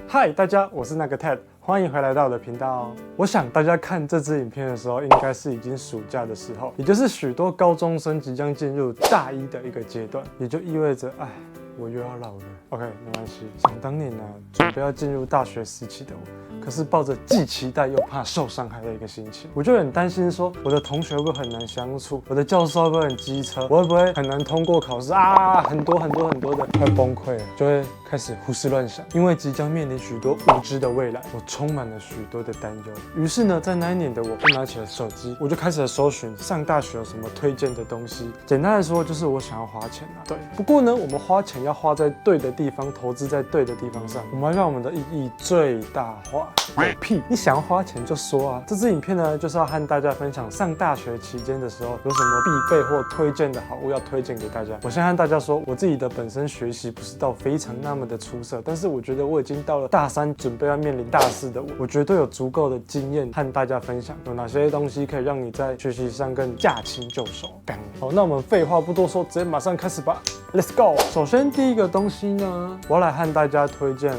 嗨，大家，我是那个 Ted， 欢迎回来到我的频道。我想大家看这支影片的时候，应该是已经暑假的时候，也就是许多高中生即将进入大一的一个阶段，也就意味着，我又要老了。OK， 没关系。想当年呢，准备要进入大学时期的我，可是抱着既期待又怕受伤害的一个心情，我就很担心说，我的同学会不会很难相处，我的教授会不会很机车，我会不会很难通过考试啊？很多的，快崩溃了，就会开始胡思乱想，因为即将面临许多无知的未来，我充满了许多的担忧。于是呢，在那一年的我，就拿起了手机，我就开始了搜寻上大学有什么推荐的东西。简单来说，就是我想要花钱啊。对，不过呢，我们花钱要花在对的地方，投资在对的地方上，我们要让我们的意义最大化。狗屁！你想要花钱就说啊！这支影片呢，就是要和大家分享上大学期间的时候有什么必备或推荐的好物要推荐给大家。我先和大家说，我自己的本身学习不是到非常那么的出色，但是我觉得我已经到了大三，准备要面临大四的我绝对有足够的经验和大家分享，有哪些东西可以让你在学习上更驾轻就熟。好，那我们废话不多说，直接马上开始吧。Let's go！ 首先第一个东西呢，我要来和大家推荐，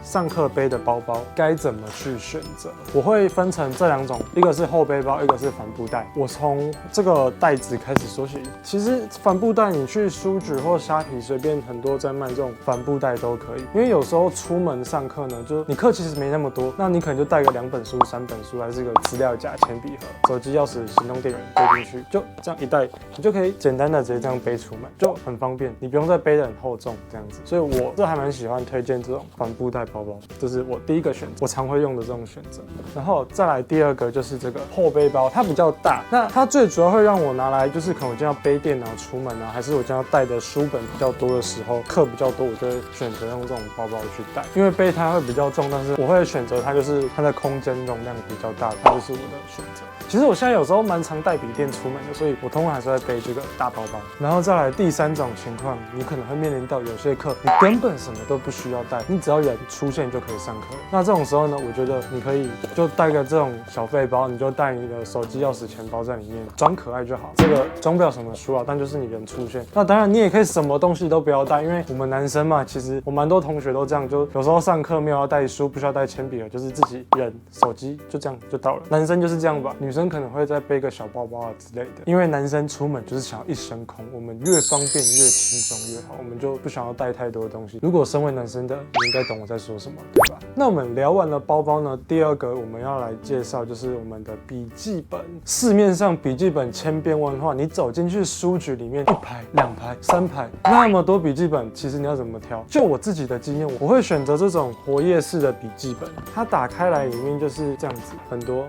上课背的包包该怎么去选择。我会分成这两种，一个是后背包，一个是帆布袋。我从这个袋子开始说起。其实帆布袋你去书局或虾皮随便很多在卖这种帆布袋都可以，因为有时候出门上课呢，就你课其实没那么多，那你可能就带个2本书、3本书，还是个资料夹、铅笔盒、手机、钥匙、行动电源背进去，就这样一袋，你就可以简单的直接这样背出门，就很方便。你不用再背得很厚重这样子，所以我这还蛮喜欢推荐这种帆布袋包包，这是我第一个选择，我常会用的这种选择。然后再来第二个就是这个后背包，它比较大，那它最主要会让我拿来就是可能我今天要背电脑出门啊，还是我今天要带的书本比较多的时候，课比较多，我就会选择用这种包包去带，因为背它会比较重，但是我会选择它就是它的空间容量比较大，它就是我的选择。其实我现在有时候蛮常带笔电出门的，所以我通常还是会背这个大包包。然后再来第三种情况，你可能会面临到有些课你根本什么都不需要带，你只要人出现就可以上课。那这种时候呢，我觉得你可以就带个这种小背包，你就带你的手机、钥匙、钱包在里面，装可爱就好。这个装不了什么书啊，但就是你人出现。那当然你也可以什么东西都不要带，因为我们男生嘛，其实我蛮多同学都这样，就有时候上课没有要带书，不需要带铅笔了，就是自己人手机就这样就到了。男生就是这样吧，女生可能会再背个小包包啊之类的，因为男生出门就是想要一身空，我们越方便越轻松越好，我们就不想要带太多的东西。如果身为男生的，你应该懂我在说什么，对吧？那我们聊完了包包呢，第二个我们要来介绍就是我们的笔记本。市面上笔记本千变万化，你走进去书局里面，1排、2排、3排，那么多笔记本，其实你要怎么挑？就我自己的经验，我会选择这种活页式的笔记本，它打开来里面就是这样子，很多。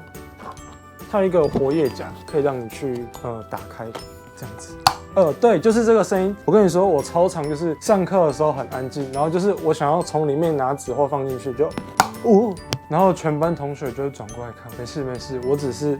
它有一个活页夹，可以让你去打开，这样子。对，就是这个声音。我跟你说，我超常就是上课的时候很安静，然后就是我想要从里面拿纸或放进去就，然后全班同学就会转过来看，没事，我只是。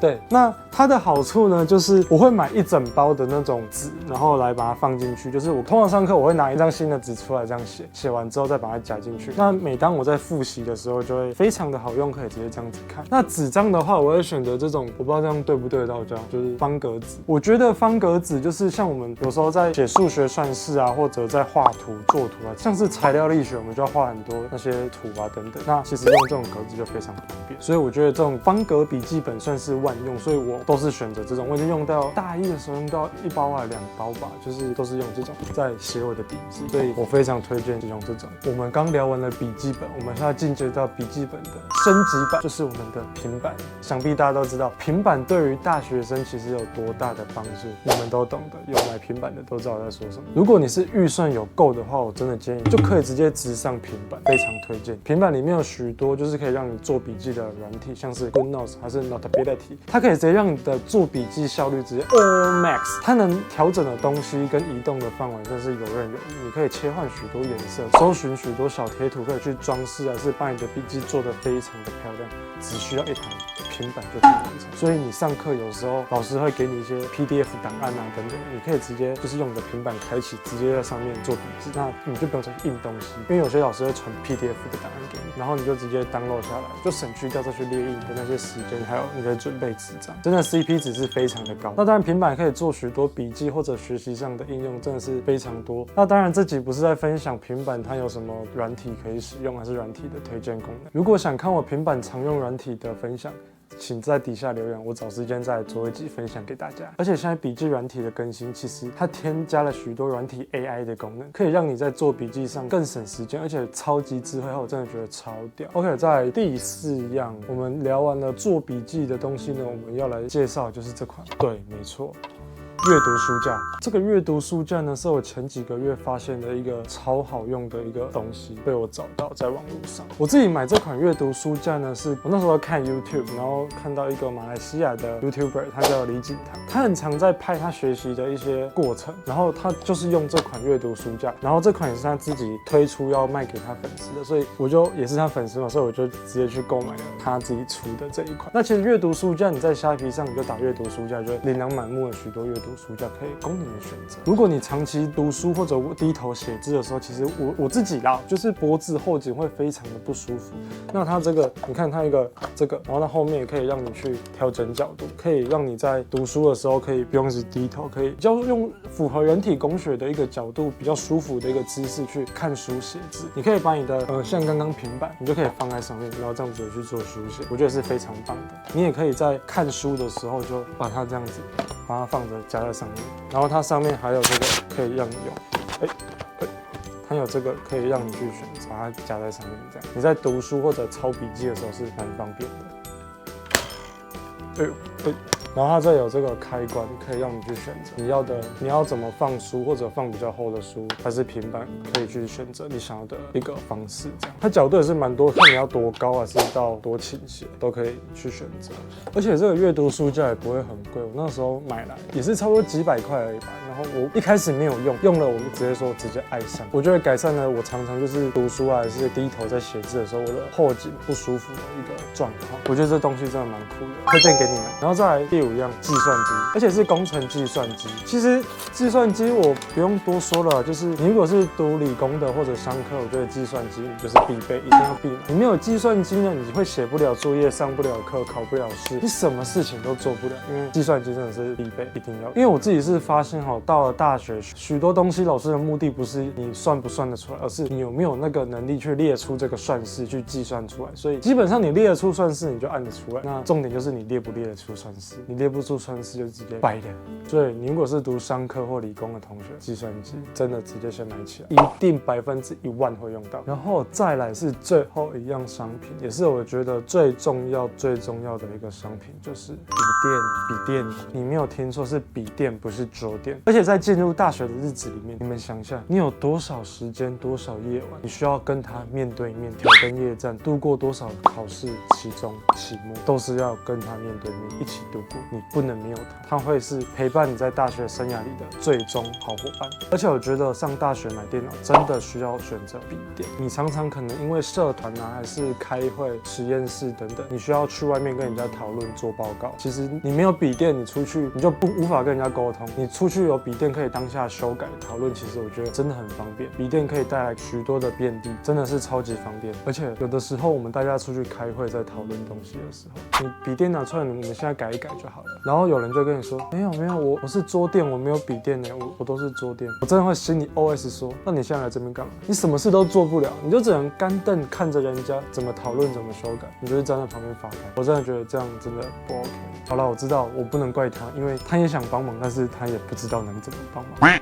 对，那它的好处呢，就是我会买一整包的那种纸，然后来把它放进去。就是我通常上课，我会拿一张新的纸出来这样写，写完之后再把它夹进去。那每当我在复习的时候，就会非常的好用，可以直接这样子看。那纸张的话，我会选择这种，我不知道这样对不对到这样，就是方格纸。我觉得方格纸就是像我们有时候在写数学算式啊，或者在画图、作图啊，像是材料力学，我们就要画很多那些图啊等等。那其实用这种格子就非常方便，所以我觉得这种方格笔记本算是万用，所以我都是选择这种。我已经用到大一的时候用到1包啊2包吧，就是都是用这种在写我的笔记，所以我非常推荐用这种。我们刚聊完了笔记本，我们现在进阶到笔记本的升级版，就是我们的平板。想必大家都知道，平板对于大学生其实有多大的帮助，你们都懂的，有买平板的都知道我在说什么。如果你是预算有够的话，我真的建议就可以直接直上平板，非常推荐。平板里面有许多就是可以让你做笔记的软体，像是 GoodNotes 还是 Notability， 它可以直接让你的做笔记效率直接 all max， 它能调整的东西跟移动的范围真是游刃有余。你可以切换许多颜色，搜寻许多小贴图，可以去装饰，还是把你的笔记做得非常的漂亮，只需要一台平平板就可以完成。所以你上课有时候老师会给你一些 PDF 档案啊等等，你可以直接就是用你的平板开启，直接在上面做笔记，那你就不用再印东西，因为有些老师会传 PDF 的档案给你，然后你就直接 download 下来，就省去掉再去列印的那些时间，还有你可以准备纸张，真的 CP 值是非常的高。那当然平板可以做许多笔记或者学习上的应用，真的是非常多。那当然这集不是在分享平板它有什么软体可以使用，还是软体的推荐功能。如果想看我平板常用软体的分享，请在底下留言，我找时间再做一集分享给大家。而且现在笔记软体的更新，其实它添加了许多软体 AI 的功能，可以让你在做笔记上更省时间，而且超级智慧化，我真的觉得超屌。OK， 在第4样，我们聊完了做笔记的东西呢，我们要来介绍就是这款，对，没错。阅读书架，这个阅读书架呢，是我前几个月发现的一个超好用的一个东西，被我找到在网络上。我自己买这款阅读书架呢，是我那时候看 YouTube， 然后看到一个马来西亚的 YouTuber， 他叫李锦堂，他很常在拍他学习的一些过程，然后他就是用这款阅读书架，然后这款也是他自己推出要卖给他粉丝的，所以我就也是他粉丝嘛，所以我就直接去购买了他自己出的这一款。那其实阅读书架你在虾皮上你就打阅读书架，就琳琅满目的许多阅读书架可以供你们选择。如果你长期读书或者低头写字的时候，其实我自己啦，就是脖子后颈会非常的不舒服。那它这个，你看它一个这个，然后它后面也可以让你去调整角度，可以让你在读书的时候可以不用一直低头，可以比较用符合人体工学的一个角度，比较舒服的一个姿势去看书写字。你可以把你的像刚刚平板，你就可以放在上面，然后这样子去做书写，我觉得是非常棒的。你也可以在看书的时候就把它这样子。把它放着夹在上面，然后它上面还有这个可以让你用，它有这个可以让你去选择，把它夹在上面这样，你在读书或者抄笔记的时候是蛮方便的。然后它这有这个开关，可以让你去选择你要怎么放书，或者放比较厚的书，还是平板，可以去选择你想要的一个方式。这样，它角度也是蛮多，看你要多高还是到多倾斜，都可以去选择。而且这个阅读书架也不会很贵，我那时候买来也是差不多几百块而已吧。然后我一开始没有用了，我们直接爱上。我觉得改善了我常常就是读书啊，还是低头在写字的时候，我的后颈不舒服的一个状况。我觉得这东西真的蛮酷的，推荐给你们。然后再来第5样，计算机，而且是工程计算机。其实计算机我不用多说了，就是你如果是读理工的或者商科，我觉得计算机就是必备，一定要必买。你没有计算机呢，你会写不了作业，上不了课，考不了试，你什么事情都做不了。因为计算机真的是必备，一定要。因为我自己是发现到了大学，许多东西老师的目的不是你算不算得出来，而是你有没有那个能力去列出这个算式，去计算出来。所以基本上你列得出算式，你就按得出来。那重点就是你列不列得出算式，你列不出算式就直接掰的。所以你如果是读商科或理工的同学，计算机真的直接先买起来，一定100%会用到。然后再来是最后一样商品，也是我觉得最重要的一个商品，就是笔电。你没有听错，是笔电，不是桌垫。而且在进入大学的日子里面，你们想一下，你有多少时间，多少夜晚，你需要跟他面对面，挑灯夜战，度过多少考试、期中、期末，都是要跟他面对面一起度过。你不能没有他，他会是陪伴你在大学生涯里的最终好伙伴。而且我觉得上大学买电脑真的需要选择笔电。你常常可能因为社团啊，还是开会、实验室等等，你需要去外面跟人家讨论、做报告。其实你没有笔电，你出去你就无法跟人家沟通。你出去有笔电可以当下修改讨论，其实我觉得真的很方便。笔电可以带来许多的便利，真的是超级方便。而且有的时候我们大家出去开会，在讨论东西的时候，你笔电拿出来，我们现在改一改就好了。然后有人就跟你说，没有，我是桌垫，我没有笔电呢，我都是桌垫。我真的会心里 OS 说，那你现在来这边干嘛？你什么事都做不了，你就只能干瞪看着人家怎么讨论、怎么修改，你就是站在旁边发呆。我真的觉得这样真的不 OK。好了，我知道我不能怪他，因为他也想帮忙，但是他也不知道能怎么帮忙。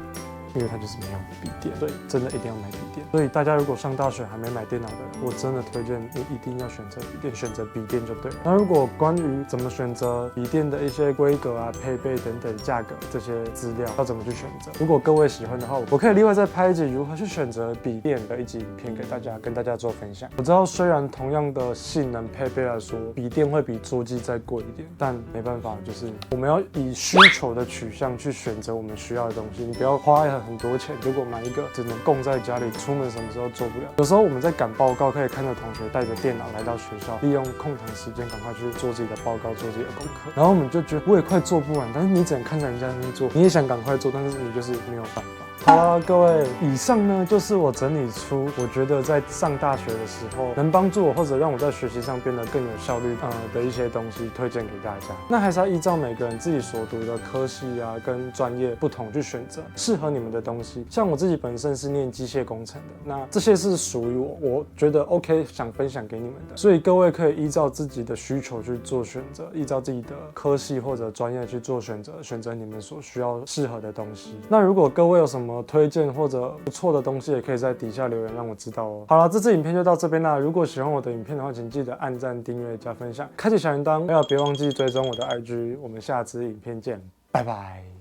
因为他就是没有笔电，所以真的一定要买笔电。所以大家如果上大学还没买电脑的，我真的推荐你一定要选择笔电，选择笔电就对了。那如果关于怎么选择笔电的一些规格啊、配备等等、价格这些资料要怎么去选择，如果各位喜欢的话，我可以另外再拍一集如何去选择笔电的一集影片给大家，跟大家做分享。我知道虽然同样的性能配备来说，笔电会比桌机再贵一点，但没办法，就是我们要以需求的取向去选择我们需要的东西。你不要花了很多钱，结果买一个只能供在家里，出门什么时候做不了。有时候我们在赶报告，可以看着同学带着电脑来到学校，利用空堂时间赶快去做自己的报告，做自己的功课。然后我们就觉得我也快做不完，但是你只能看着人家在那边做，你也想赶快做，但是你就是没有办法。好了，各位，以上呢就是我整理出我觉得在上大学的时候能帮助我或者让我在学习上变得更有效率的一些东西，推荐给大家。那还是要依照每个人自己所读的科系啊跟专业不同去选择适合你们的东西。像我自己本身是念机械工程的，那这些是属于我觉得 OK 想分享给你们的，所以各位可以依照自己的需求去做选择，依照自己的科系或者专业去做选择，选择你们所需要适合的东西。那如果各位有什么推荐或者不错的东西，也可以在底下留言让我知道哦。好了，这支影片就到这边啦。如果喜欢我的影片的话，请记得按赞、订阅、加分享，开启小铃铛，还有别忘记追踪我的IG。我们下支影片见，拜拜。